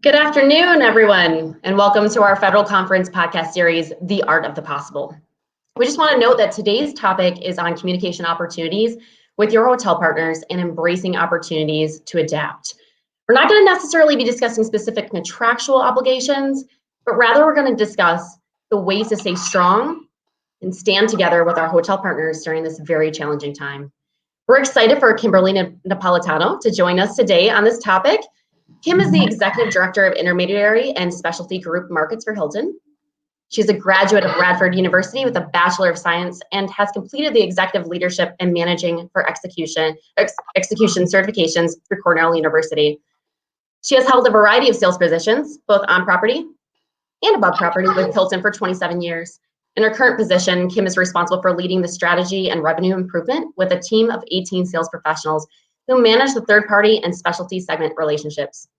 Good afternoon, everyone, and welcome to our Federal Conference podcast series, The Art of the Possible. We just want to note that today's topic is on communication opportunities with your hotel partners and embracing opportunities to adapt. We're not going to necessarily be discussing specific contractual obligations, but rather we're going to discuss the ways to stay strong and stand together with our hotel partners during this very challenging time. We're excited for Kimberly Napolitano to join us today on this topic. Kim is the Executive Director of Intermediary and Specialty Group Markets for Hilton. She's a graduate of Radford University with a Bachelor of Science and has completed the Executive Leadership and Managing for Execution certifications through Cornell University. She has held a variety of sales positions, both on property and above property with Hilton for 27 years. In her current position, Kim is responsible for leading the strategy and revenue improvement with a team of 18 sales professionals who manage the third-party and specialty segment relationships.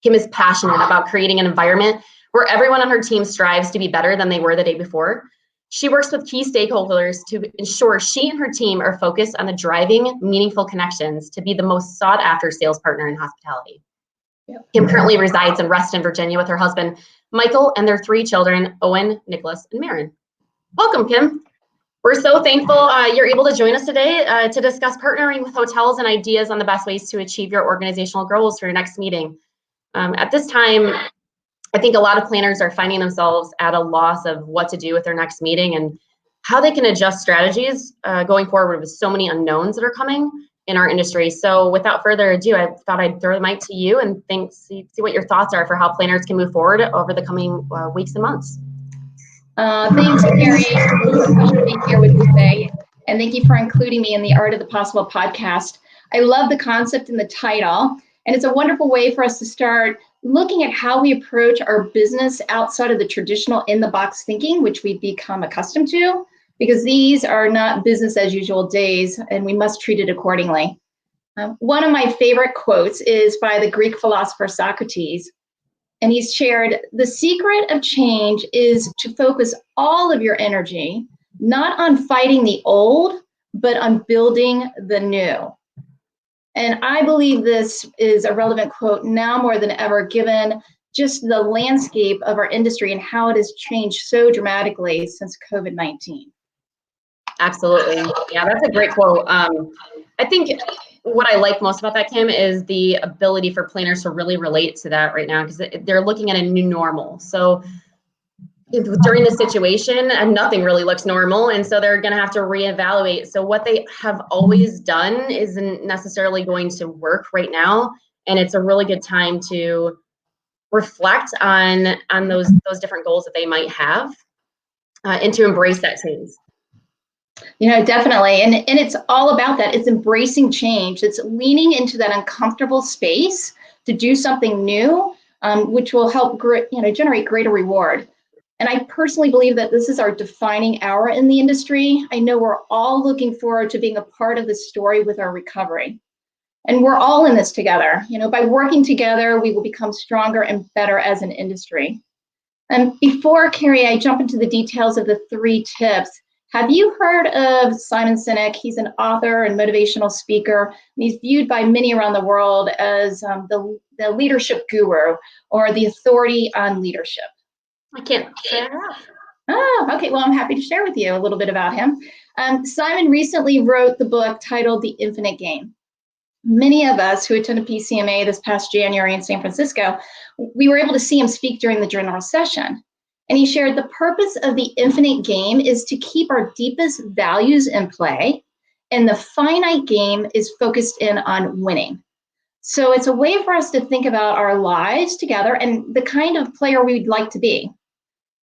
Kim is passionate about creating an environment where everyone on her team strives to be better than they were the day before. She works with key stakeholders to ensure she and her team are focused on the driving meaningful connections to be the most sought-after sales partner in hospitality. Yep. Kim currently resides in Reston, Virginia with her husband, Michael, and their 3 children, Owen, Nicholas, and Marin. Welcome, Kim. We're so thankful you're able to join us today to discuss partnering with hotels and ideas on the best ways to achieve your organizational goals for your next meeting. At this time, I think a lot of planners are finding themselves at a loss of what to do with their next meeting and how they can adjust strategies going forward with so many unknowns that are coming in our industry. So without further ado, I thought I'd throw the mic to you and see what your thoughts are for how planners can move forward over the coming weeks and months. Thanks, Carrie. It's a pleasure to be here with you today. And thank you for including me in the Art of the Possible podcast. I love the concept and the title. And it's a wonderful way for us to start looking at how we approach our business outside of the traditional in-the-box thinking, which we've become accustomed to, because these are not business as usual days, and we must treat it accordingly. One of my favorite quotes is by the Greek philosopher Socrates. And he's shared, the secret of change is to focus all of your energy, not on fighting the old, but on building the new. And I believe this is a relevant quote now more than ever, given just the landscape of our industry and how it has changed so dramatically since COVID-19. Absolutely. Yeah, that's a great quote. I think what I like most about that, Kim, is the ability for planners to really relate to that right now, because they're looking at a new normal. So during this situation, nothing really looks normal, and so they're going to have to reevaluate. So what they have always done isn't necessarily going to work right now, and it's a really good time to reflect on those different goals that they might have, and to embrace that change. You know, definitely. And it's all about that. It's embracing change. It's leaning into that uncomfortable space to do something new, which will help generate greater reward. And I personally believe that this is our defining hour in the industry. I know we're all looking forward to being a part of this story with our recovery. And we're all in this together. You know, by working together, we will become stronger and better as an industry. And before, Carrie, I jump into the details of the 3 tips, have you heard of Simon Sinek? He's an author and motivational speaker, and he's viewed by many around the world as the leadership guru or the authority on leadership. I can't say that. Oh, okay. Well, I'm happy to share with you a little bit about him. Simon recently wrote the book titled The Infinite Game. Many of us who attended PCMA this past January in San Francisco, we were able to see him speak during the general session. And he shared the purpose of the infinite game is to keep our deepest values in play, and the finite game is focused in on winning. So it's a way for us to think about our lives together and the kind of player we'd like to be.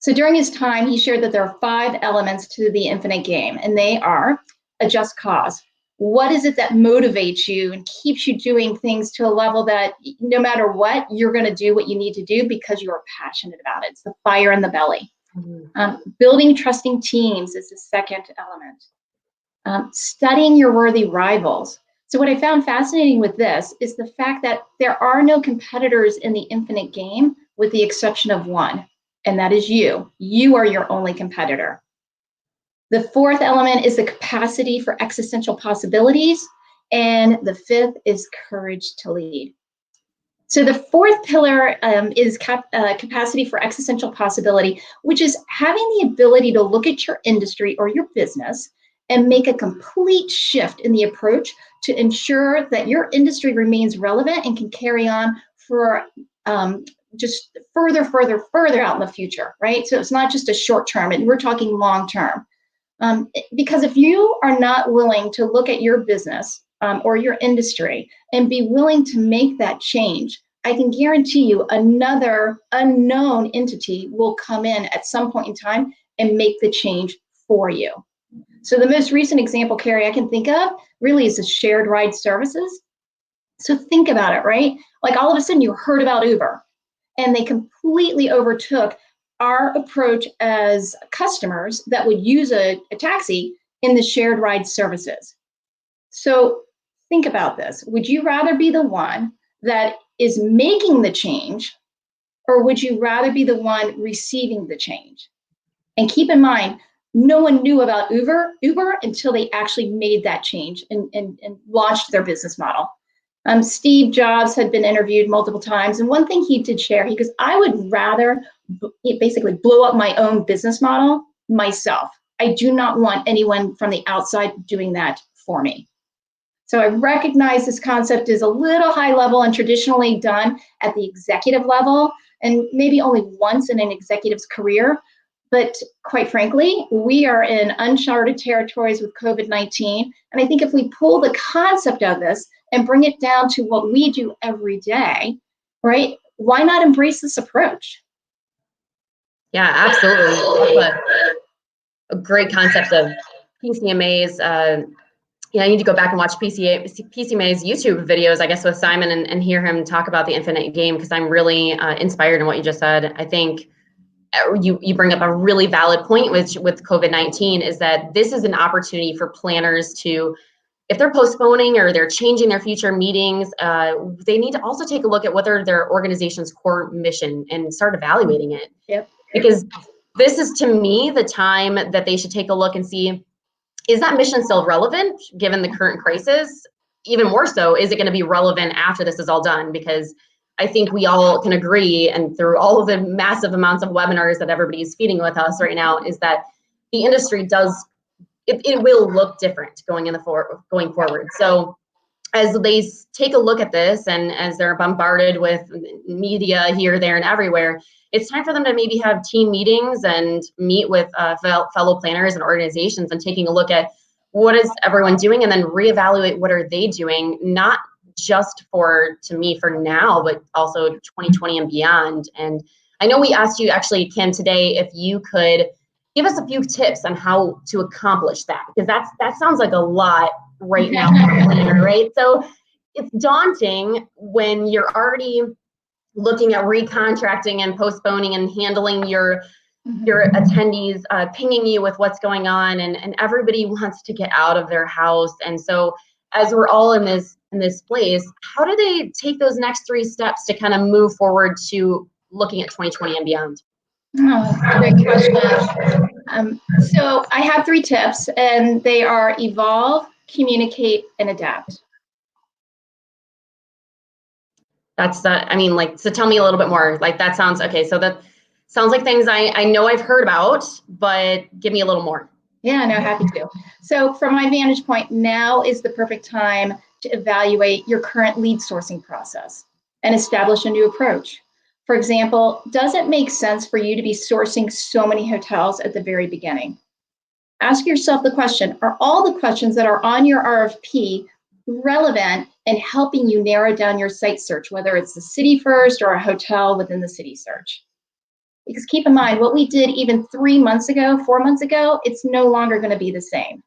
So during his time, he shared that there are 5 elements to the infinite game, and they are a just cause. What is it that motivates you and keeps you doing things to a level that no matter what, you're going to do what you need to do because you are passionate about it? It's the fire in the belly. Mm-hmm. Building trusting teams is the second element. Studying your worthy rivals. So what I found fascinating with this is the fact that there are no competitors in the infinite game with the exception of one, and that is you. You are your only competitor. The 4th element is the capacity for existential possibilities. And the 5th is courage to lead. So the fourth pillar is capacity for existential possibility, which is having the ability to look at your industry or your business and make a complete shift in the approach to ensure that your industry remains relevant and can carry on for just further out in the future, right? So it's not just a short term, and we're talking long term. Because if you are not willing to look at your business or your industry and be willing to make that change, I can guarantee you another unknown entity will come in at some point in time and make the change for you. So the most recent example, Carrie, I can think of really is the shared ride services. So think about it, right? Like all of a sudden you heard about Uber and they completely overtook our approach as customers that would use a taxi in the shared ride services. So think about this. Would you rather be the one that is making the change, or would you rather be the one receiving the change? And keep in mind, no one knew about Uber until they actually made that change and launched their business model. Steve Jobs had been interviewed multiple times, and one thing he did share, he goes, I would rather basically blow up my own business model myself. I do not want anyone from the outside doing that for me. So I recognize this concept is a little high level and traditionally done at the executive level, and maybe only once in an executive's career. But quite frankly, we are in uncharted territories with COVID-19. And I think if we pull the concept of this and bring it down to what we do every day, right? Why not embrace this approach? Yeah, absolutely. A great concept of PCMAs. I need to go back and watch PCMA's YouTube videos, I guess, with Simon and hear him talk about the infinite game, because I'm really inspired in what you just said. I think you bring up a really valid point with COVID-19, is that this is an opportunity for planners to, if they're postponing or they're changing their future meetings, they need to also take a look at what are their organization's core mission and start evaluating it. Yep. Because this is, to me, the time that they should take a look and see, is that mission still relevant given the current crisis? Even more so, is it going to be relevant after this is all done? Because I think we all can agree, and through all of the massive amounts of webinars that everybody's feeding with us right now, is that the industry it will look different going forward. So as they take a look at this, and as they're bombarded with media here, there, and everywhere, it's time for them to maybe have team meetings and meet with fellow planners and organizations and taking a look at what is everyone doing, and then reevaluate what are they doing, not just for now, but also 2020 and beyond. And I know we asked you actually, Kim, today, if you could give us a few tips on how to accomplish that, because that sounds like a lot right now for a planner, right? So it's daunting when you're already looking at recontracting and postponing and handling your attendees pinging you with what's going on, and everybody wants to get out of their house. And so as we're all in this place, how do they take those next 3 steps to kind of move forward to looking at 2020 and beyond? Oh, great question. So I have 3 tips, and they are evolve, communicate, and adapt. That's so tell me a little bit more. Like, that sounds okay. So that sounds like things I know I've heard about, but give me a little more. Yeah, no, happy to. So from my vantage point, now is the perfect time to evaluate your current lead sourcing process and establish a new approach. For example, does it make sense for you to be sourcing so many hotels at the very beginning? Ask yourself the question, are all the questions that are on your RFP relevant and helping you narrow down your site search, whether it's the city first or a hotel within the city search? Because keep in mind, what we did even 3 months ago, 4 months ago, it's no longer going to be the same.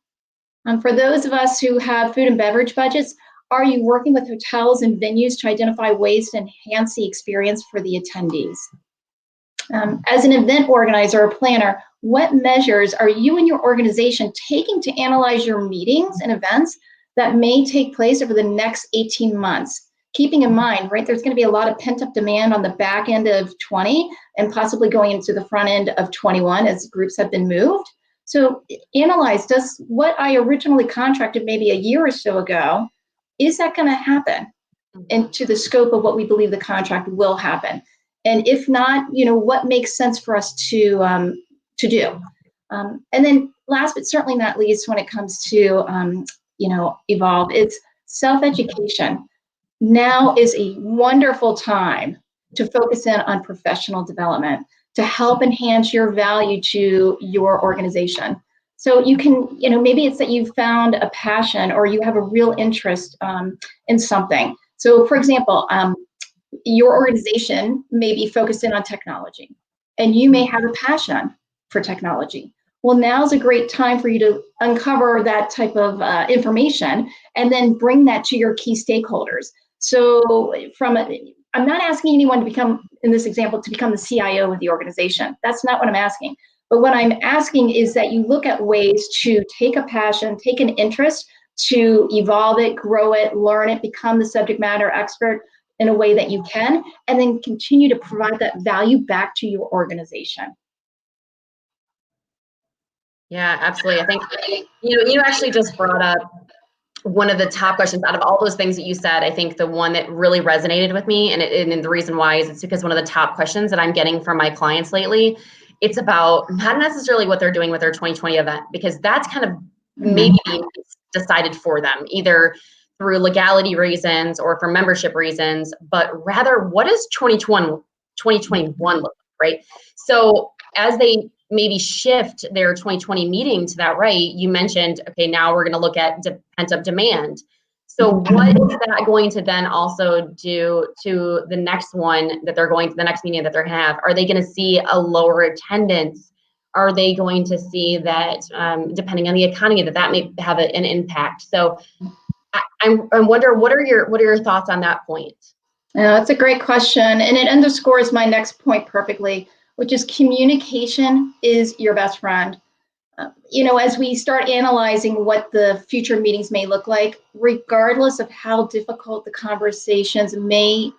For those of us who have food and beverage budgets, are you working with hotels and venues to identify ways to enhance the experience for the attendees? As an event organizer or planner, what measures are you and your organization taking to analyze your meetings and events that may take place over the next 18 months? Keeping in mind, right, there's going to be a lot of pent-up demand on the back end of 20 and possibly going into the front end of 21 as groups have been moved. So analyze, does what I originally contracted maybe a year or so ago, is that going to happen? into the scope of what we believe the contract will happen. And if not, what makes sense for us to do. And then last but certainly not least, when it comes to, Evolve, it's self-education. Now is a wonderful time to focus in on professional development to help enhance your value to your organization. So you can, maybe it's that you've found a passion or you have a real interest in something. So for example, your organization may be focused in on technology and you may have a passion for technology. Well, now's a great time for you to uncover that type of information and then bring that to your key stakeholders. So I'm not asking anyone to become, in this example, to become the CIO of the organization. That's not what I'm asking. But what I'm asking is that you look at ways to take a passion, take an interest, to evolve it, grow it, learn it, become the subject matter expert in a way that you can, and then continue to provide that value back to your organization. Yeah, absolutely. I think, you actually just brought up one of the top questions out of all those things that you said. I think the one that really resonated with me, and the reason why is it's because one of the top questions that I'm getting from my clients lately, it's about not necessarily what they're doing with their 2020 event, because that's kind of maybe being decided for them, either through legality reasons or for membership reasons, but rather what does 2021 look like, right? So as they maybe shift their 2020 meeting to that, right? You mentioned, okay, now we're going to look at pent-up demand. So what is that going to then also do to the next one that they're going to, the next meeting that they're going to have? Are they going to see a lower attendance? Are they going to see that, depending on the economy, that may have an impact? So I wonder, what are your thoughts on that point? That's a great question, and it underscores my next point perfectly, which is communication is your best friend. As we start analyzing what the future meetings may look like, regardless of how difficult the conversations may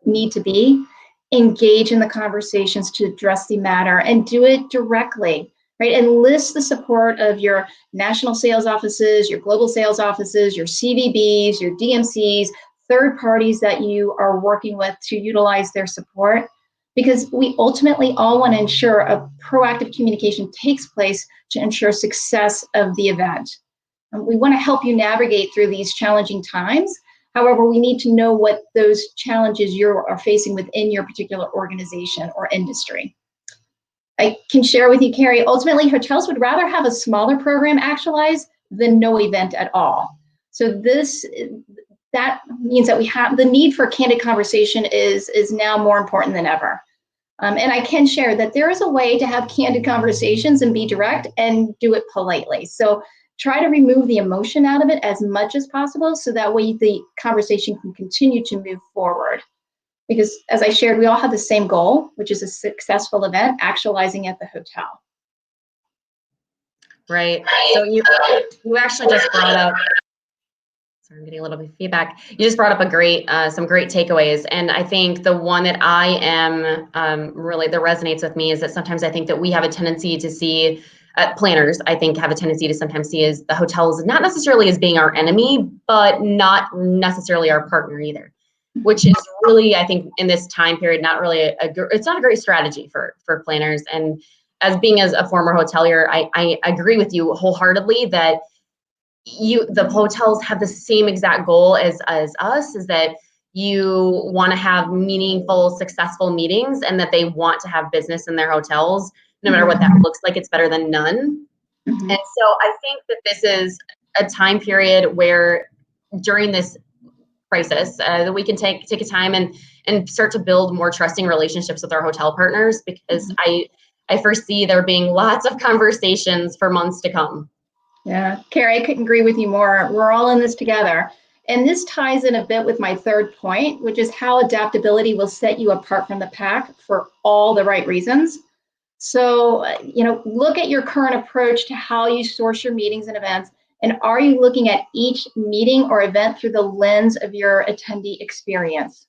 need to be, engage in the conversations to address the matter and do it directly, right? Enlist the support of your national sales offices, your global sales offices, your CVBs, your DMCs, third parties that you are working with to utilize their support, because we ultimately all want to ensure a proactive communication takes place to ensure success of the event. We want to help you navigate through these challenging times. However, we need to know what those challenges you are facing within your particular organization or industry. I can share with you, Carrie, ultimately hotels would rather have a smaller program actualized than no event at all. So that means that we have the need for candid conversation is now more important than ever. And I can share that there is a way to have candid conversations and be direct and do it politely. So try to remove the emotion out of it as much as possible, so that way the conversation can continue to move forward. Because as I shared, we all have the same goal, which is a successful event actualizing at the hotel. Right. So you actually just brought up, sorry, I'm getting a little bit of feedback. You just brought up some great takeaways. And I think the one that I am really, that resonates with me, is that sometimes I think that we have a tendency to see, planners, I think, have a tendency to sometimes see as the hotels not necessarily as being our enemy, but not necessarily our partner either, which is really, I think, in this time period, not really it's not a great strategy for planners. And as a former hotelier, I agree with you wholeheartedly that the hotels have the same exact goal as us, is that you want to have meaningful, successful meetings, and that they want to have business in their hotels, no matter what that looks like. It's better than none. And so I think that this is a time period where, during this crisis, that we can take a time and start to build more trusting relationships with our hotel partners, because I foresee there being lots of conversations for months to come. Yeah, Carrie, I couldn't agree with you more. We're all in this together. And this ties in a bit with my third point, which is how adaptability will set you apart from the pack for all the right reasons. So, look at your current approach to how you source your meetings and events. And are you looking at each meeting or event through the lens of your attendee experience?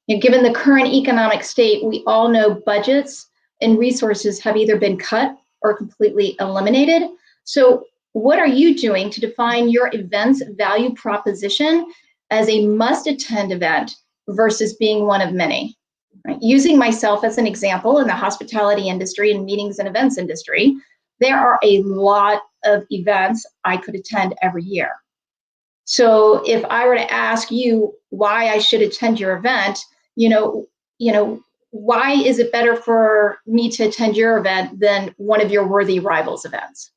Given the current economic state, we all know budgets and resources have either been cut or completely eliminated. So what are you doing to define your event's value proposition as a must-attend event versus being one of many. Right? Using myself as an example in the hospitality industry and meetings and events industry, there are a lot of events I could attend every year. So if I were to ask you why I should attend your event, why is it better for me to attend your event than one of your worthy rivals events?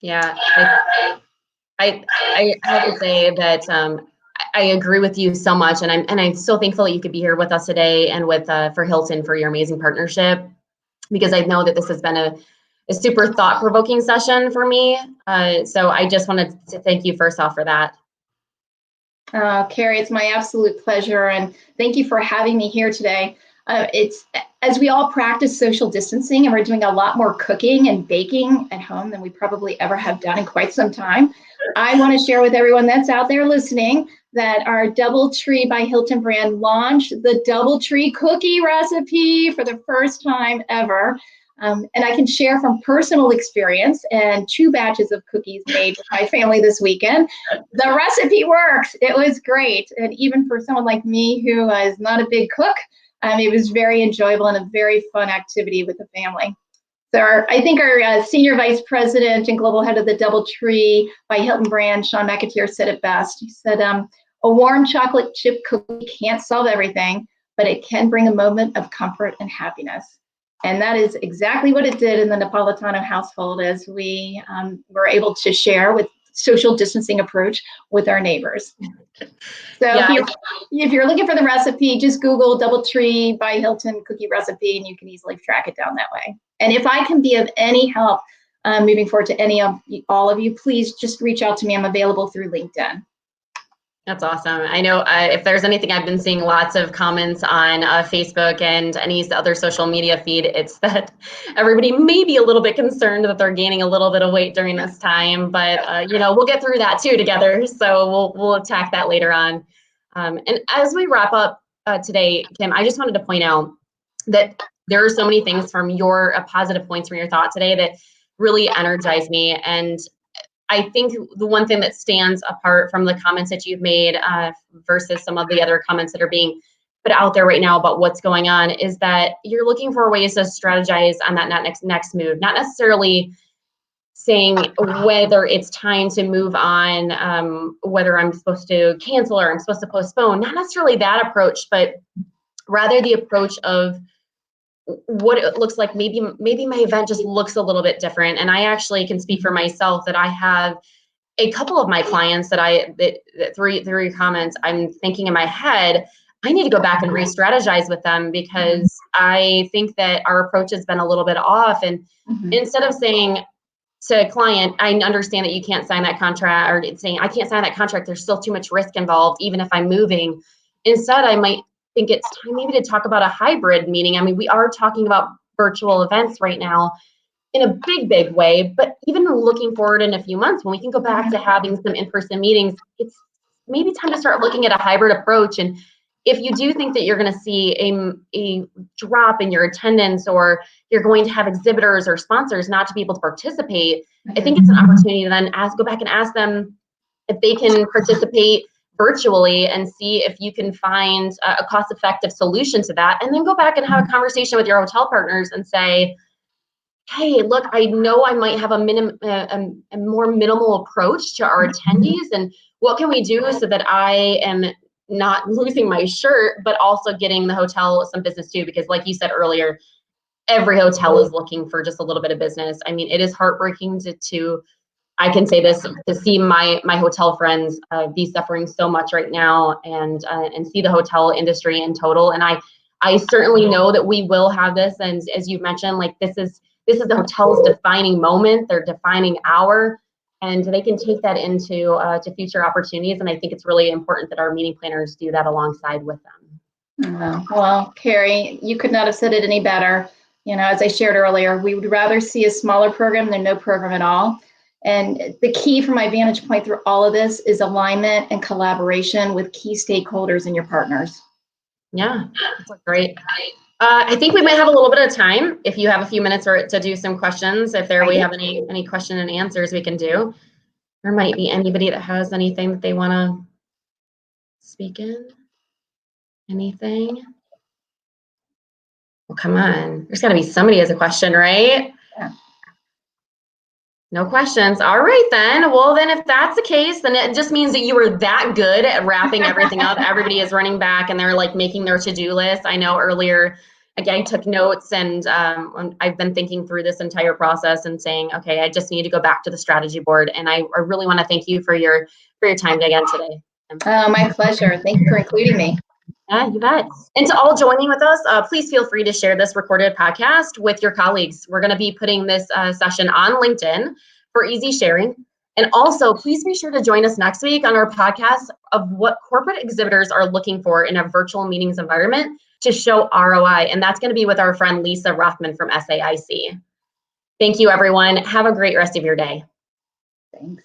Yeah, I have to say that I agree with you so much, and I'm so thankful that you could be here with us today, and with for Hilton for your amazing partnership, because I know that this has been a super thought-provoking session for me. So I just wanted to thank you first off for that. Carrie, it's my absolute pleasure, and thank you for having me here today. It's as we all practice social distancing, and we're doing a lot more cooking and baking at home than we probably ever have done in quite some time. I want to share with everyone that's out there listening that our DoubleTree by Hilton brand launched the DoubleTree cookie recipe for the first time ever. And I can share from personal experience and 2 batches of cookies made with my family this weekend. The recipe works. It was great. And even for someone like me who is not a big cook, it was very enjoyable and a very fun activity with the family. So I think our Senior Vice President and Global Head of the DoubleTree by Hilton brand, Sean McAteer, said it best. He said, a warm chocolate chip cookie can't solve everything, but it can bring a moment of comfort and happiness. And that is exactly what it did in the Napolitano household, as we were able to share with social distancing approach with our neighbors. So yeah. If you're looking for the recipe, just Google DoubleTree by Hilton cookie recipe, and you can easily track it down that way. And if I can be of any help moving forward to all of you, please just reach out to me. I'm available through LinkedIn. That's awesome. I know if there's anything, I've been seeing lots of comments on Facebook and any other social media feed, it's that everybody may be a little bit concerned that they're gaining a little bit of weight during this time, but we'll get through that too together. So we'll attack that later on. And as we wrap up today, Kim, I just wanted to point out that there are so many things from your positive points from your thought today that really energize me. And I think the one thing that stands apart from the comments that you've made versus some of the other comments that are being put out there right now about what's going on is that you're looking for ways to strategize on that next move, not necessarily saying whether it's time to move on, whether I'm supposed to cancel or I'm supposed to postpone, not necessarily that approach, but rather the approach of what it looks like. Maybe my event just looks a little bit different. And I actually can speak for myself that I have a couple of my clients that through your comments, I'm thinking in my head, I need to go back and re-strategize with them, because I think that our approach has been a little bit off. And instead of saying to a client, I understand that you can't sign that contract, or saying I can't sign that contract, there's still too much risk involved, even if I'm moving. Instead, I might think it's time maybe to talk about a hybrid meeting. I mean, we are talking about virtual events right now in a big way, but even looking forward in a few months when we can go back to having some in-person meetings, it's maybe time to start looking at a hybrid approach. And if you do think that you're going to see a drop in your attendance, or you're going to have exhibitors or sponsors not to be able to participate, I think it's an opportunity to then go back and ask them if they can participate virtually, and see if you can find a cost-effective solution to that, and then go back and have a conversation with your hotel partners and say, hey, look, I know I might have a more minimal approach to our attendees, and what can we do so that I am not losing my shirt, but also getting the hotel some business too? Because like you said earlier, every hotel is looking for just a little bit of business. I mean, it is heartbreaking to I can say this, to see my hotel friends be suffering so much right now, and see the hotel industry in total. And I certainly know that we will have this, and as you mentioned, like this is the hotel's defining moment, their defining hour, and they can take that into to future opportunities. And I think it's really important that our meeting planners do that alongside with them. Well, Carrie, you could not have said it any better. As I shared earlier, we would rather see a smaller program than no program at all. And the key from my vantage point through all of this is alignment and collaboration with key stakeholders and your partners. Yeah, that's great. I think we might have a little bit of time if you have a few minutes to do some questions. If we have any question and answers we can do. There might be anybody that has anything that they want to speak in. Anything? Well, come on. There's got to be somebody has a question, right? Yeah. No questions. All right, then. Well, then if that's the case, then it just means that you were that good at wrapping everything up. Everybody is running back and they're like making their to-do list. I know earlier, again, I took notes and I've been thinking through this entire process and saying, okay, I just need to go back to the strategy board. And I really want to thank you for your time again today. Oh, my pleasure. Thank you for including me. Yeah, you bet. And to all joining with us, please feel free to share this recorded podcast with your colleagues. We're going to be putting this session on LinkedIn for easy sharing. And also, please be sure to join us next week on our podcast of what corporate exhibitors are looking for in a virtual meetings environment to show ROI. And that's going to be with our friend Lisa Rothman from SAIC. Thank you, everyone. Have a great rest of your day. Thanks.